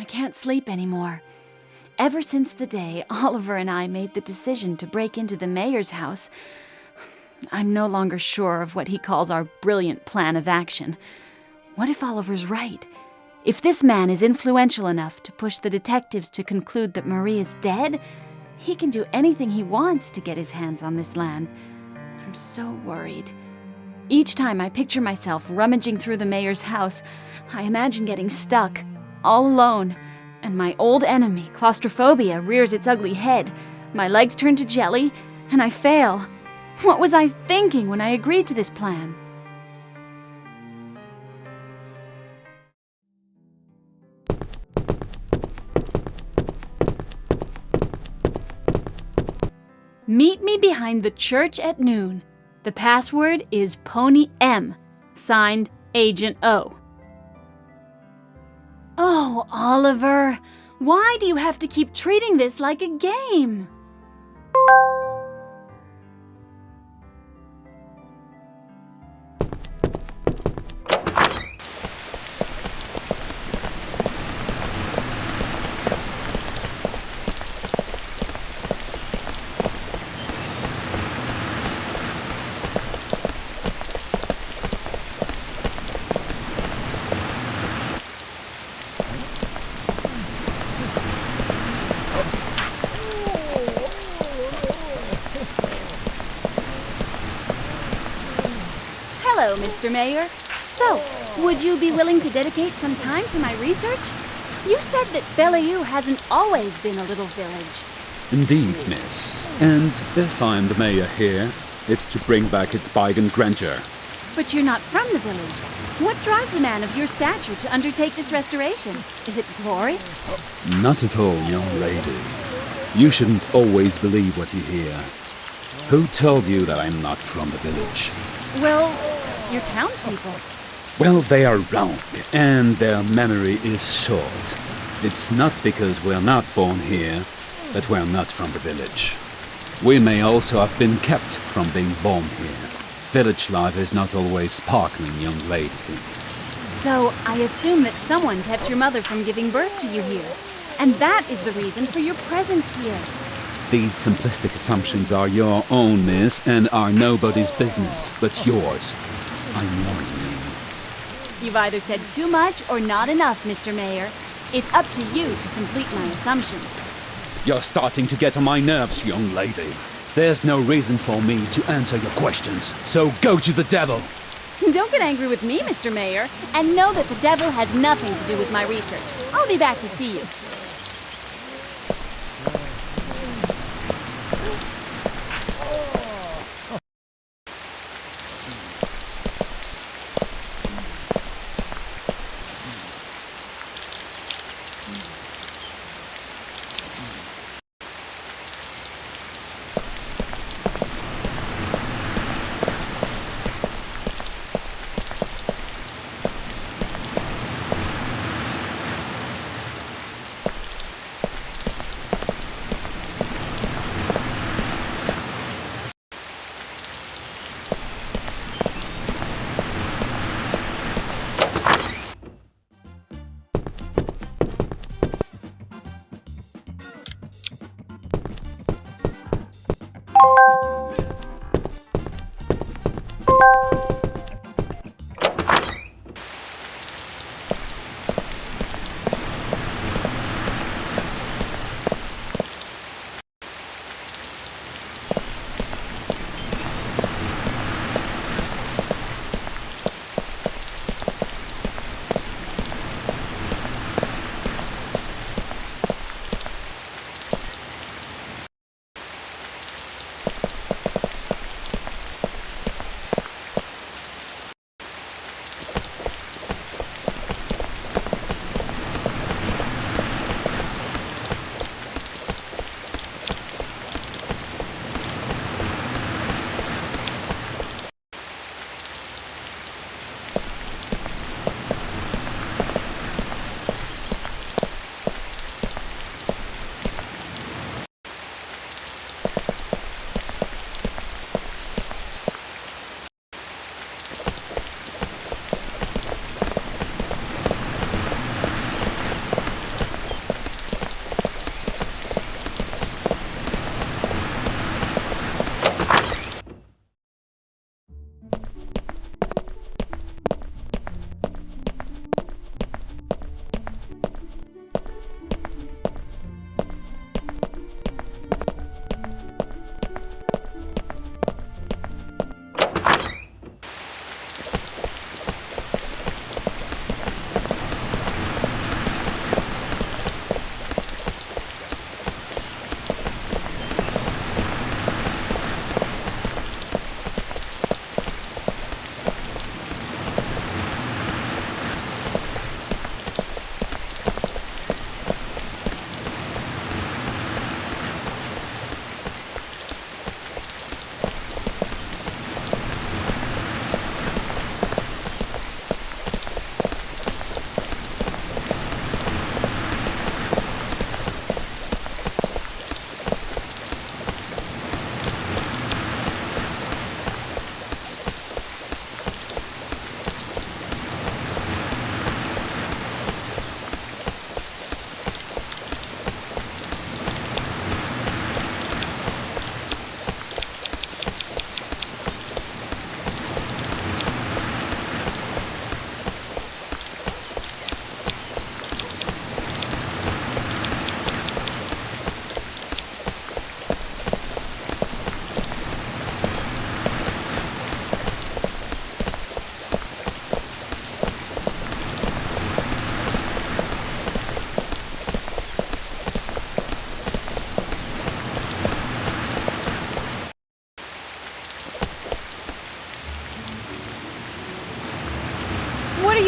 I can't sleep anymore. Ever since the day Oliver and I made the decision to break into the mayor's house, I'm no longer sure of what he calls our brilliant plan of action. What if Oliver's right? If this man is influential enough to push the detectives to conclude that Marie is dead, he can do anything he wants to get his hands on this land. I'm so worried. Each time I picture myself rummaging through the mayor's house, I imagine getting stuck, all alone, and my old enemy, claustrophobia, rears its ugly head. My legs turn to jelly, and I fail. What was I thinking when I agreed to this plan? Meet me behind the church at noon. The password is Pony M, signed Agent O. Oh, Oliver, why do you have to keep treating this like a game? Hello, Mr. Mayor. So, would you be willing to dedicate some time to my research? You said that Bellevue hasn't always been a little village. Indeed, miss. And if I'm the mayor here, it's to bring back its bygone grandeur. But you're not from the village. What drives a man of your stature to undertake this restoration? Is it glory? Not at all, young lady. You shouldn't always believe what you hear. Who told you that I'm not from the village? Well, your townspeople. Well, they are wrong, and their memory is short. It's not because we're not born here that we're not from the village. We may also have been kept from being born here. Village life is not always sparkling, young lady. So, I assume that someone kept your mother from giving birth to you here. And that is the reason for your presence here. These simplistic assumptions are your own, miss, and are nobody's business but yours. I warn you. You've either said too much or not enough, Mr. Mayor. It's up to you to complete my assumptions. You're starting to get on my nerves, young lady. There's no reason for me to answer your questions, so go to the devil. Don't get angry with me, Mr. Mayor, and know that the devil has nothing to do with my research. I'll be back to see you.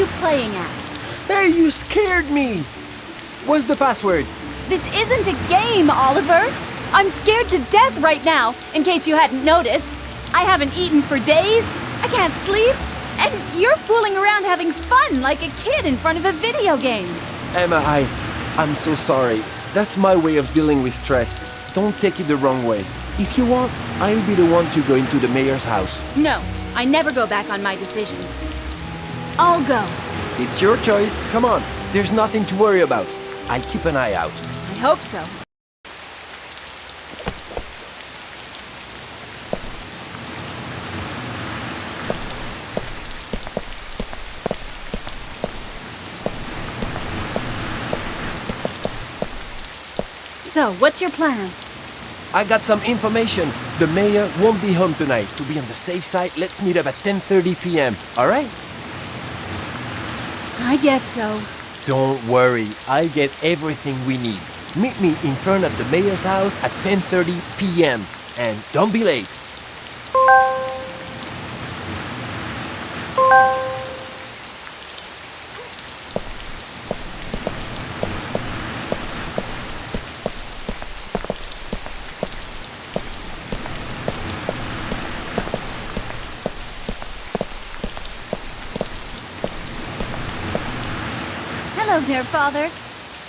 you playing at? Hey, you scared me! What's the password? This isn't a game, Oliver! I'm scared to death right now, in case you hadn't noticed. I haven't eaten for days, I can't sleep, and you're fooling around having fun like a kid in front of a video game. Emma, I'm so sorry. That's my way of dealing with stress. Don't take it the wrong way. If you want, I'll be the one to go into the mayor's house. No, I never go back on my decisions. I'll go. It's your choice. Come on. There's nothing to worry about. I'll keep an eye out. I hope so. So, what's your plan? I got some information. The mayor won't be home tonight. To be on the safe side, let's meet up at 10:30 p.m. All right? I guess so. Don't worry. I'll get everything we need. Meet me in front of the mayor's house at 10:30 p.m. And don't be late. Hello there, Father.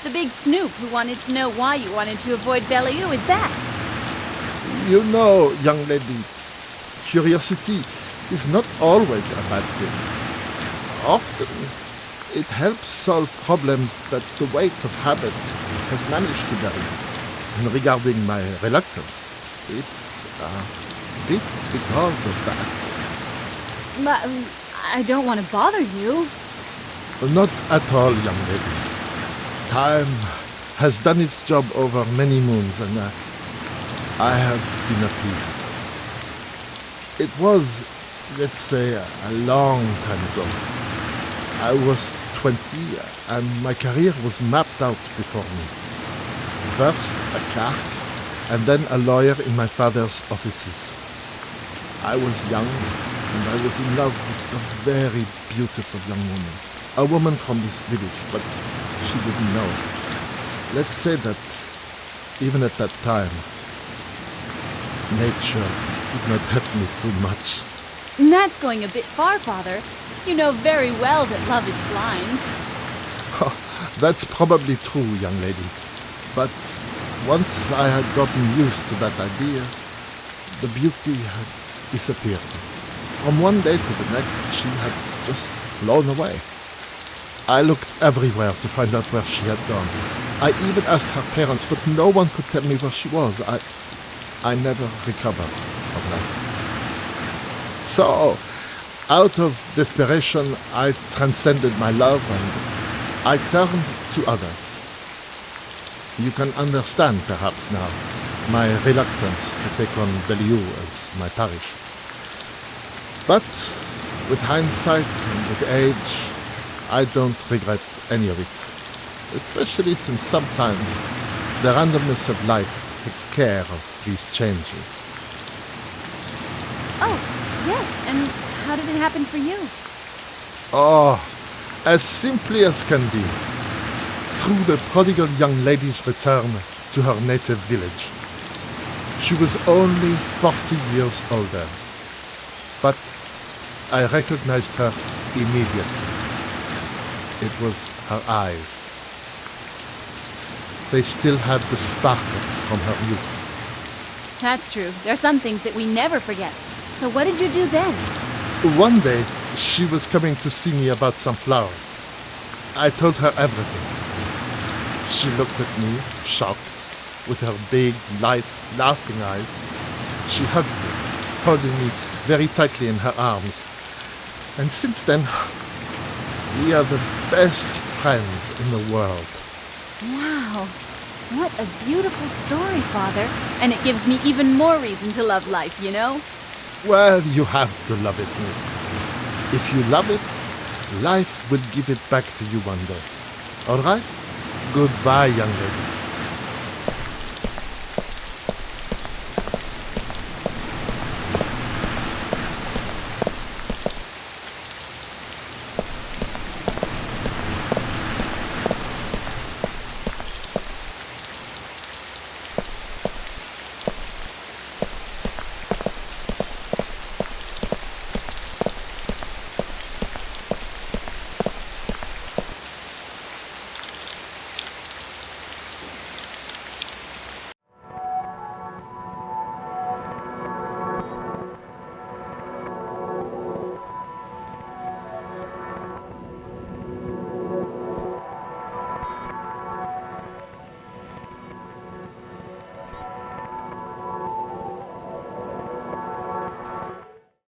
The big snoop who wanted to know why you wanted to avoid Bellevue is back. You know, young lady, curiosity is not always a bad thing. Often, it helps solve problems that the weight of habit has managed to bury. And regarding my reluctance, it's a bit because of that. But I don't want to bother you. Not at all, young lady. Time has done its job over many moons, and I have been appeased. It was, let's say, a long time ago. I was 20, and my career was mapped out before me. First a clerk, and then a lawyer in my father's offices. I was young, and I was in love with a very beautiful young woman. A woman from this village, but she didn't know. Let's say that even at that time, nature did not help me too much. That's going a bit far, Father. You know very well that love is blind. That's probably true, young lady. But once I had gotten used to that idea, the beauty had disappeared. From one day to the next, she had just flown away. I looked everywhere to find out where she had gone. I even asked her parents, but no one could tell me where she was. I never recovered from that. So, out of desperation, I transcended my love and I turned to others. You can understand, perhaps now, my reluctance to take on Bellevue as my parish. But with hindsight and with age, I don't regret any of it, especially since sometimes the randomness of life takes care of these changes. Oh, yes, and how did it happen for you? Oh, as simply as can be, through the prodigal young lady's return to her native village. She was only 40 years older, but I recognized her immediately. It was her eyes. They still had the sparkle from her youth. That's true. There are some things that we never forget. So what did you do then? One day, she was coming to see me about some flowers. I told her everything. She looked at me, shocked, with her big, light, laughing eyes. She hugged me, holding me very tightly in her arms. And since then, we are the best friends in the world. Wow. What a beautiful story, Father. And it gives me even more reason to love life, you know? Well, you have to love it, miss. If you love it, life will give it back to you one day. All right? Goodbye, young lady.